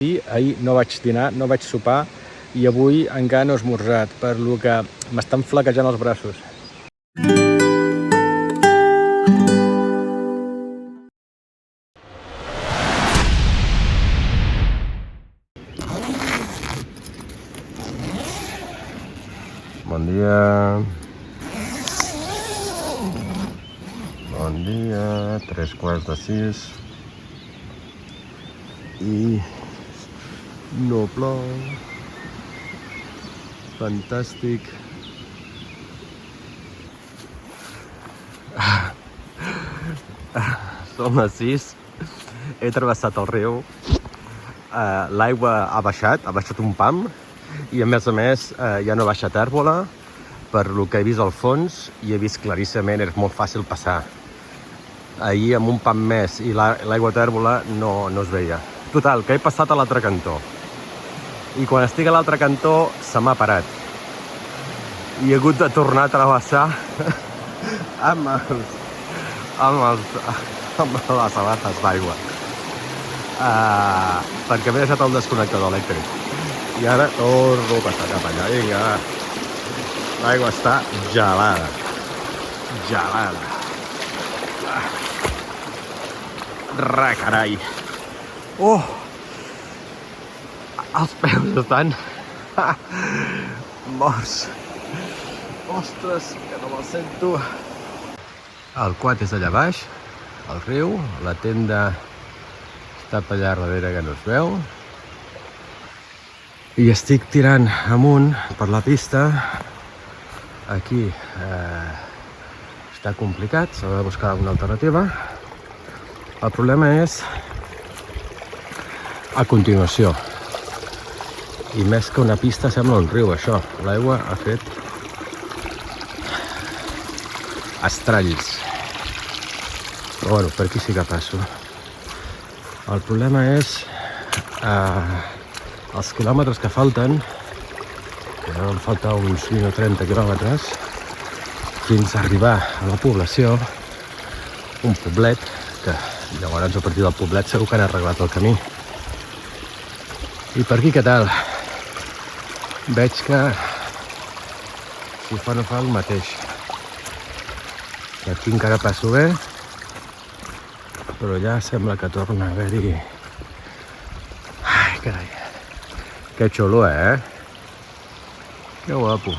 Ahir no vaig dinar, no vaig sopar i avui encara no he esmorzat, per lo que m'estan flaquejant els braços. Bon dia. Bon dia, 5:45. I no plou. Fantàstic. Són les 6. He travessat el riu. L'aigua ha baixat un pam. I a més ja no ha baixat tèrbola. Per lo que he vist al fons i he vist claríssimament, és molt fàcil passar. Ahir amb un pam més i l'aigua tèrbola no es veia. Total, que he passat a l'altre cantó. I quan estic a l'altre cantó se m'ha parat. I he hagut de tornar a travessar amb les sabates d'aigua. Perquè m'he deixat el desconnectador elèctric. I ara torno a passar cap allà. Vinga, va. L'aigua està gelada. Gelada. Carai. Oh! Els peus estan morts. Ostres, que no me'l sento. El quad és allà baix, al riu. La tenda està per allà darrere que no es veu. I estic tirant amunt per la pista. Aquí està complicat, s'ha de buscar una alternativa. El problema és a continuació. I més que una pista sembla un riu, això. L'aigua ha fet estralls. Però bueno, per aquí sí que passo. El problema és els quilòmetres que falten, que deuen faltar uns 20 o 30 quilòmetres, fins a arribar a la població, un poblet, que llavors a partir del poblet segur que han arreglat el camí. I per aquí què tal? Veig que si fa no fa el mateix. Aquí encara passo bé, però ja sembla que torna a haver-hi... Ai, carai. Que xulo, Que guapo.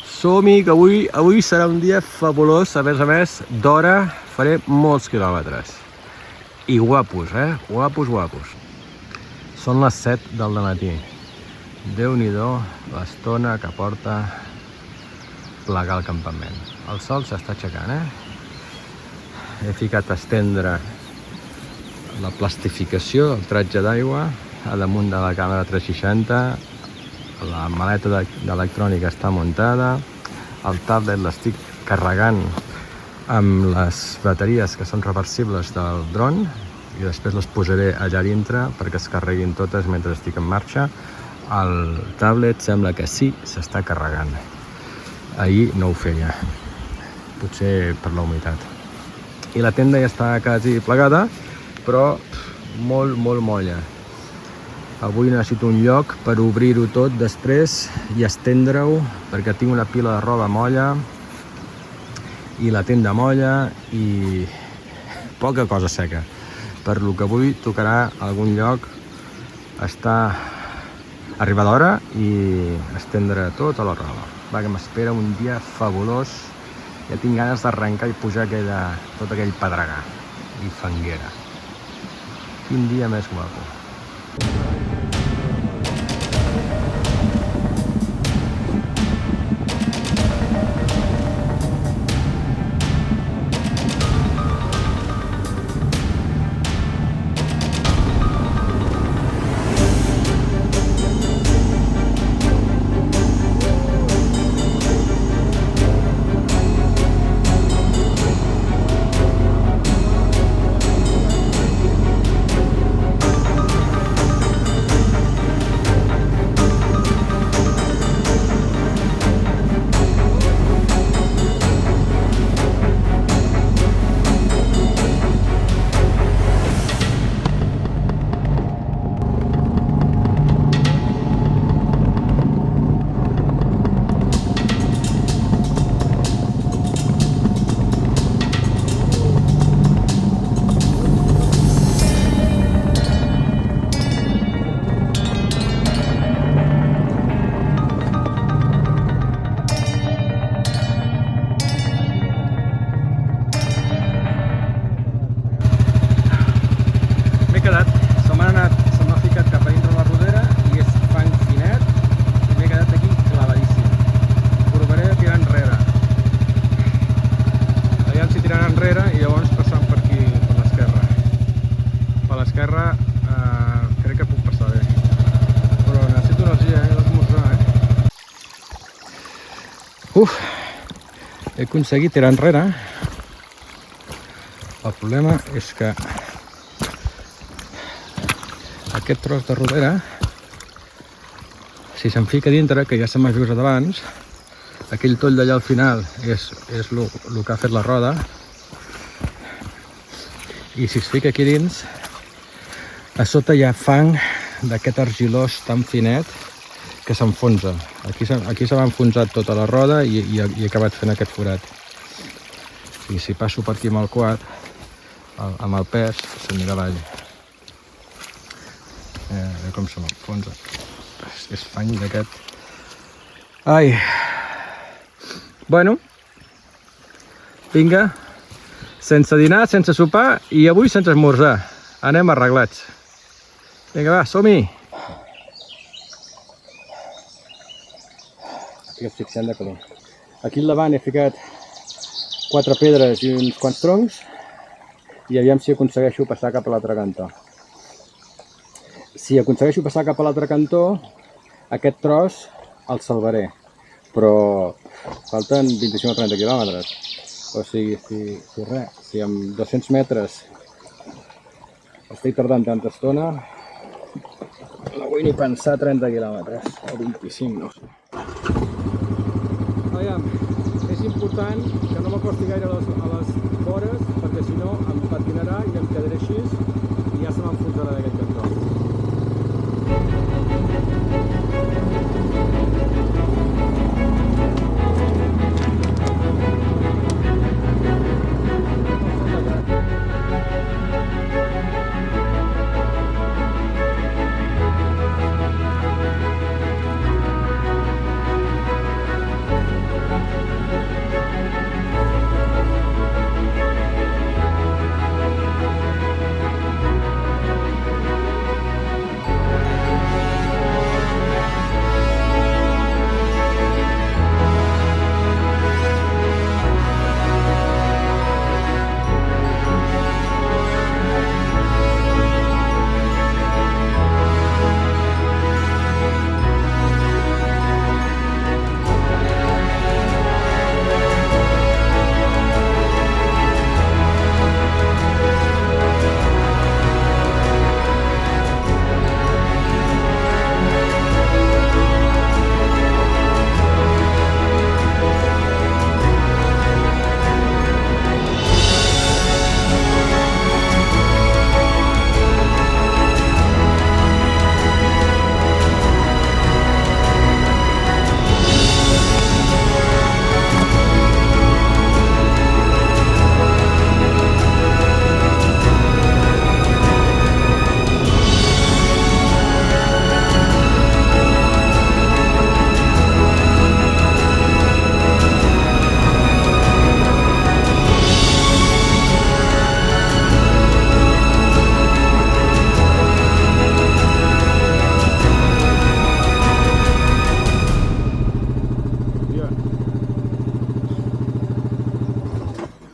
Som-hi, que avui serà un dia fabulós. A més, d'hora faré molts quilòmetres. I guapos, Guapos. Són les 7 del matí. Déu-n'hi-do l'estona que porta plegar el campament. El sol s'està aixecant, He ficat a estendre la plastificació, el tratge d'aigua, a damunt de la càmera 360. La maleta d'electrònica està muntada. El tablet l'estic carregant amb les bateries que són reversibles del dron i després les posaré allà dintre perquè es carreguin totes mentre estic en marxa. El tablet sembla que sí s'està carregant. Ahir no ho feia, potser per la humitat. I la tenda ja està quasi plegada, però molt molla. Avui necessito un lloc per obrir-ho tot després i estendre-ho, perquè tinc una pila de roba molla i la tenda molla i poca cosa seca. Per lo que avui tocarà algun lloc arribar d'hora i estendre tota la roba. Va, que m'espera un dia fabulós. Ja tinc ganes d'arrencar i pujar tot aquell pedregar i fanguera. Quin dia més guapo. He aconseguit tirar enrere. El problema és que aquest tros de rodera, si se'n fica dintre, que ja se m'ha vist abans, aquell toll d'allà al final és el que ha fet la roda, i si es fica aquí dins, a sota hi ha fang d'aquest argilós tan finet que s'enfonsa. Aquí se m'ha enfonsat tota la roda i he acabat fent aquest forat. I si passo per aquí amb el quad, amb el pes, s'anirà avall. Com se m'enfonsa. És fang d'aquest. Ai! Bueno, vinga, sense dinar, sense sopar i avui sense esmorzar. Anem arreglats. Vinga, va, som-hi! Estic asfixiant de calor. Aquí al davant he ficat 4 pedres i uns quants troncs i aviam si aconsegueixo passar cap a l'altre cantó. Si aconsegueixo passar cap a l'altre cantó, aquest tros el salvaré, però falten 25 o 30 quilòmetres. O sigui, si amb 200 metres estic tardant tanta estona, no vull ni pensar 30 quilòmetres, o 25, no sé. Aviam, és important que no m'acosti gaire a les vores, perquè si no em patinarà i em quedaré així i ja se m'enfonsarà d'aquest cantó.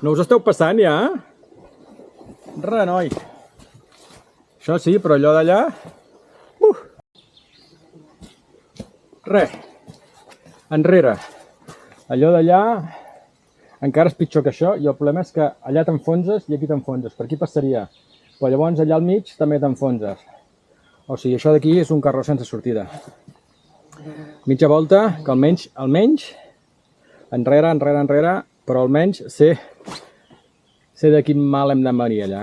No us esteu passant ja? Re, noi. Això sí, però allò d'allà... Re. Enrere. Allò d'allà encara és pitjor que això i el problema és que allà t'enfonses i aquí t'enfonses. Per aquí passaria. Però llavors allà al mig també t'enfonses. O sigui, això d'aquí és un carró sense sortida. Mitja volta, que almenys, enrere, però almenys sé de quin mal hem de venir allà,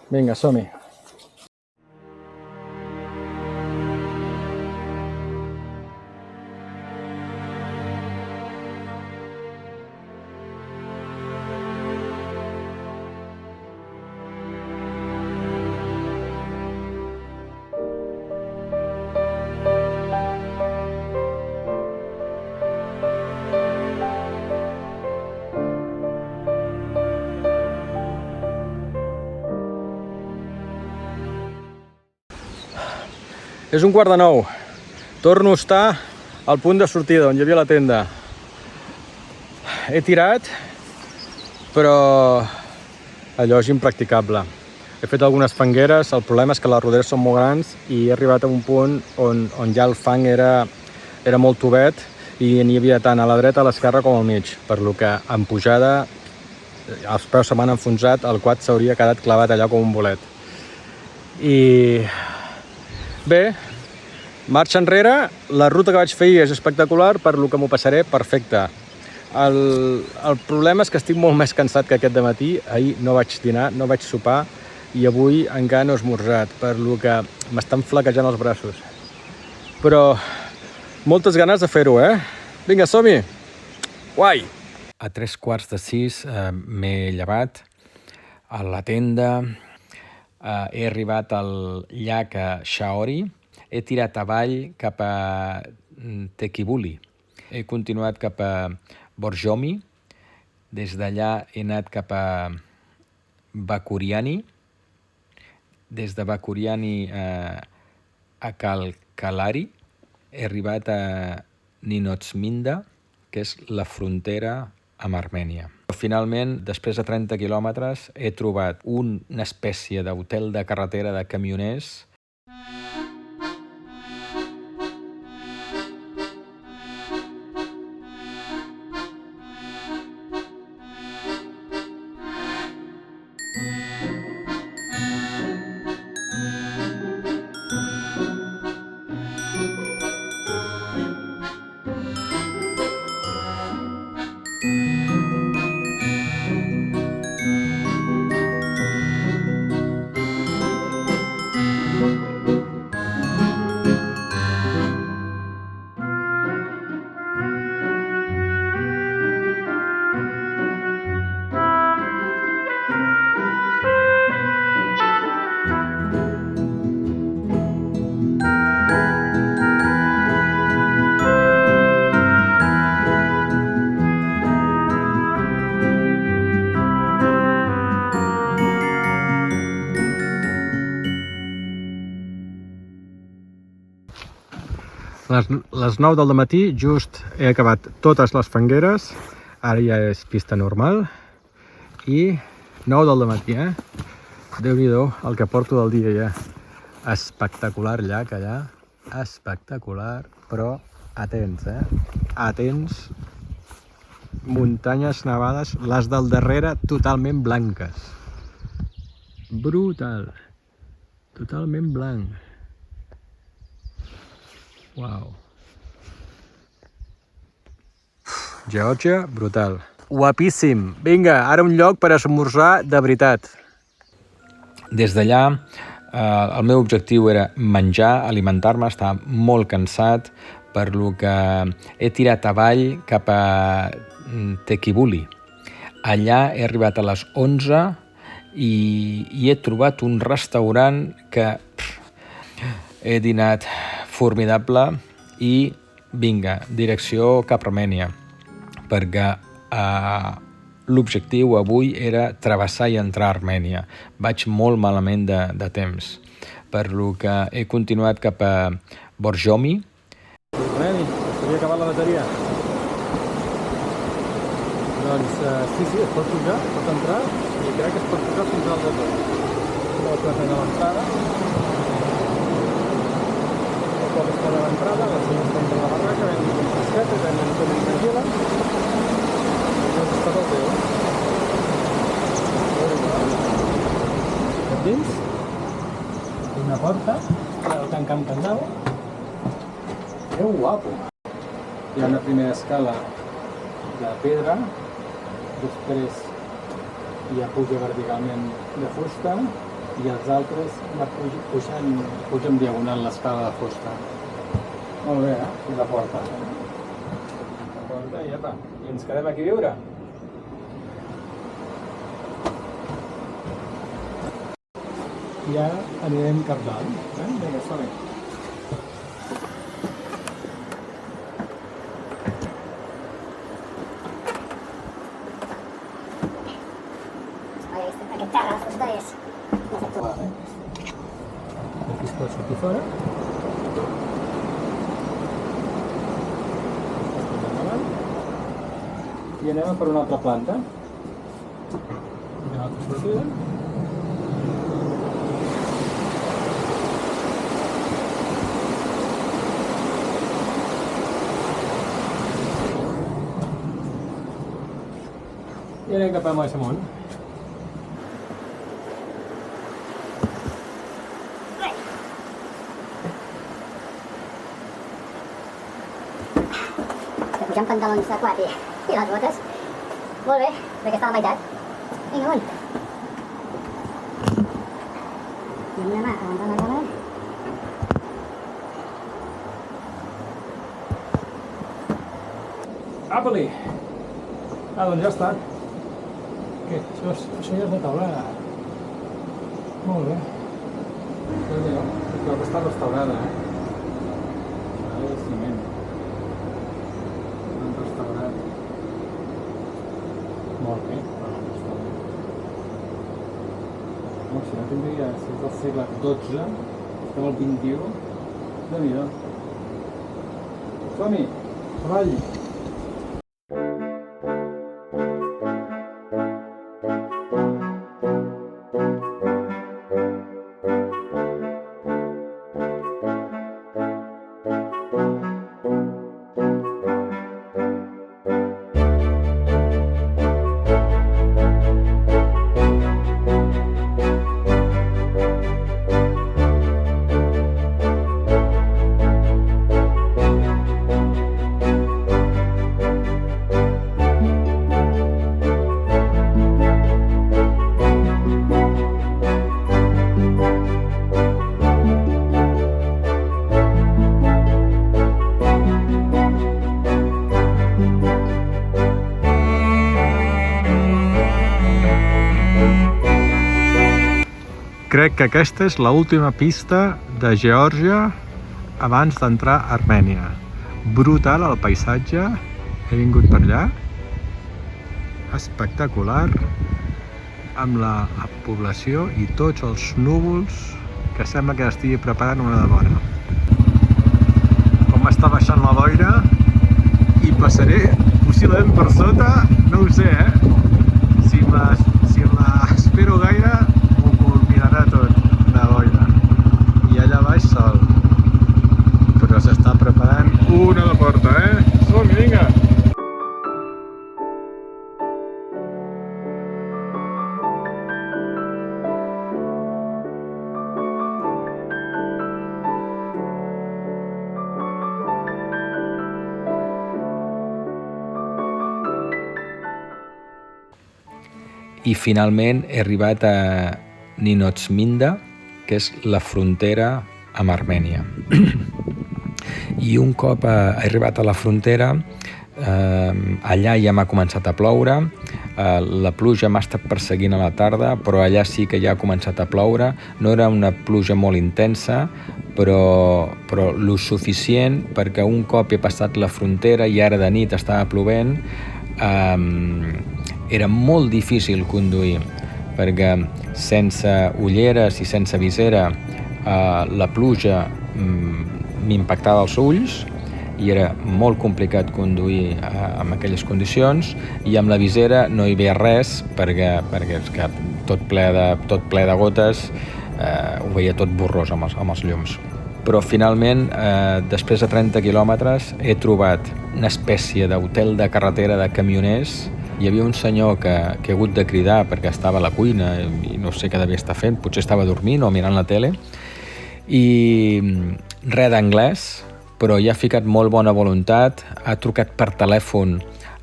Vinga, som-hi. És 8:45. Torno a estar al punt de sortida, on hi havia la tenda. He tirat, però allò és impracticable. He fet algunes fangueres, el problema és que les roderes són molt grans i he arribat a un punt on ja el fang era molt tovet i n'hi havia tant a la dreta, a l'esquerra com al mig, per lo que en pujada els peus se m'han enfonsat, el quad s'hauria quedat clavat allà com un bolet. I bé, marxa enrere, la ruta que vaig fer és espectacular, per lo que m'ho passaré perfecte. El problema és que estic molt més cansat que aquest dematí. Ahir no vaig dinar, no vaig sopar i avui encara no he esmorzat, per lo que m'estan flaquejant els braços. Però moltes ganes de fer-ho, Vinga, som-hi! Guai! A 5:45 m'he llevat a la tenda, he arribat al llac Shaori, he tirat avall cap a Tekibuli, he continuat cap a Borjomi, des d'allà he anat cap a Bakuriani, des de Bakuriani a Kalkalari, he arribat a Ninotsminda, que és la frontera amb Armènia. Finalment, després de 30 quilòmetres, he trobat una espècie d'hotel de carretera de camioners. Les 9 del matí, just he acabat totes les fangueres, ara ja és pista normal, i 9 del matí, Déu-n'hi-do el que porto del dia ja. Espectacular llac allà, espectacular, però atents, Atents, muntanyes nevades, les del darrere totalment blanques. Brutal, totalment blanc. Uau. Geòrgia, brutal. Guapíssim. Vinga, ara un lloc per esmorzar de veritat. Des d'allà, el meu objectiu era menjar, alimentar-me, estava molt cansat, per lo que he tirat avall cap a Tekibuli. Allà he arribat a les 11 i he trobat un restaurant que he dinat formidable i vinga, direcció cap a Armènia, perquè l'objectiu avui era travessar i entrar a Armènia. Vaig molt malament de temps, per lo que he continuat cap a Borjomi. Reni, s'havia acabat la bateria. Doncs sí, es pot pujar, pot entrar, i crec que es pot pujar fins al botó. La plaça de l'entrada. Quan està de l'entrada, la gent està entre la barraca, venen un fresquet, venen tot i tranquil·la, i doncs està tot teu. Per dins, una porta, el tancam candau. Que guapo! Hi ha una primera escala de pedra, després ja puja verticalment de fusta, i els altres pugen diagonal l'escala de fusta. Molt bé, I la porta. La porta i apa, i ens quedem aquí a viure. I ara anirem cap dalt. Vinga, som-hi. Aquest terra, la fusta és... Aquí es pot sortir fora. I anem per una altra planta. Una altra sortida. I anem cap a més amunt. Pujant pantalons aquàtic i les botes. Molt bé, perquè està a la meitat. Vinga, amunt. I amb una mà aguantant la cama. Apa-li! Doncs ja està. Què? Això ja és de taulada. Molt bé. Crec que està restaurada, Això és ciment. Han restaurat. Molt bé. Si no tindria, si és del segle XII, estem al XXI, Déu-n'hi-do. Som-hi! Avall! Crec que aquesta és l'última pista de Geòrgia abans d'entrar a Armènia. Brutal el paisatge, he vingut per allà, espectacular, amb la població i tots els núvols que sembla que estigui preparant una de bona. Com està baixant la boira i passaré possiblement per sota, no ho sé, Si l'espero gaire m'ho culminarà tot de boira. I allà baix sol. Però s'està preparant una a la porta, Som-hi, vinga! I finalment he arribat a Ninotsminda, que és la frontera amb Armènia. I un cop he arribat a la frontera, allà ja m'ha començat a ploure, la pluja m'ha estat perseguint a la tarda, però allà sí que ja ha començat a ploure. No era una pluja molt intensa, però lo suficient perquè un cop he passat la frontera i ara de nit estava plovent, era molt difícil conduir, perquè sense ulleres i sense visera la pluja m'impactava els ulls i era molt complicat conduir en aquelles condicions, i amb la visera no hi veia res perquè és que tot ple de gotes, ho veia tot borrós amb els llums. Però finalment, després de 30 quilòmetres, he trobat una espècie d'hotel de carretera de camioners. Hi havia un senyor que he hagut de cridar perquè estava a la cuina i no sé què devia estar fent, potser estava dormint o mirant la tele, i res d'anglès, però ja ha ficat molt bona voluntat, ha trucat per telèfon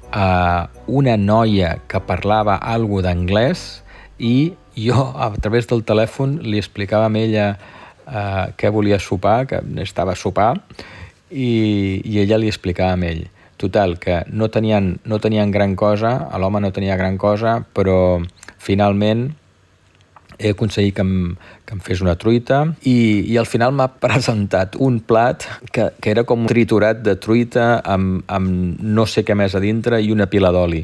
a una noia que parlava alguna d'anglès i jo a través del telèfon li explicava a ella què volia sopar, que estava a sopar, i ella li explicava a ell. Total, que no tenien gran cosa, l'home no tenia gran cosa, però finalment he aconseguit que em fes una truita i al final m'ha presentat un plat que era com un triturat de truita amb no sé què més a dintre i una pila d'oli.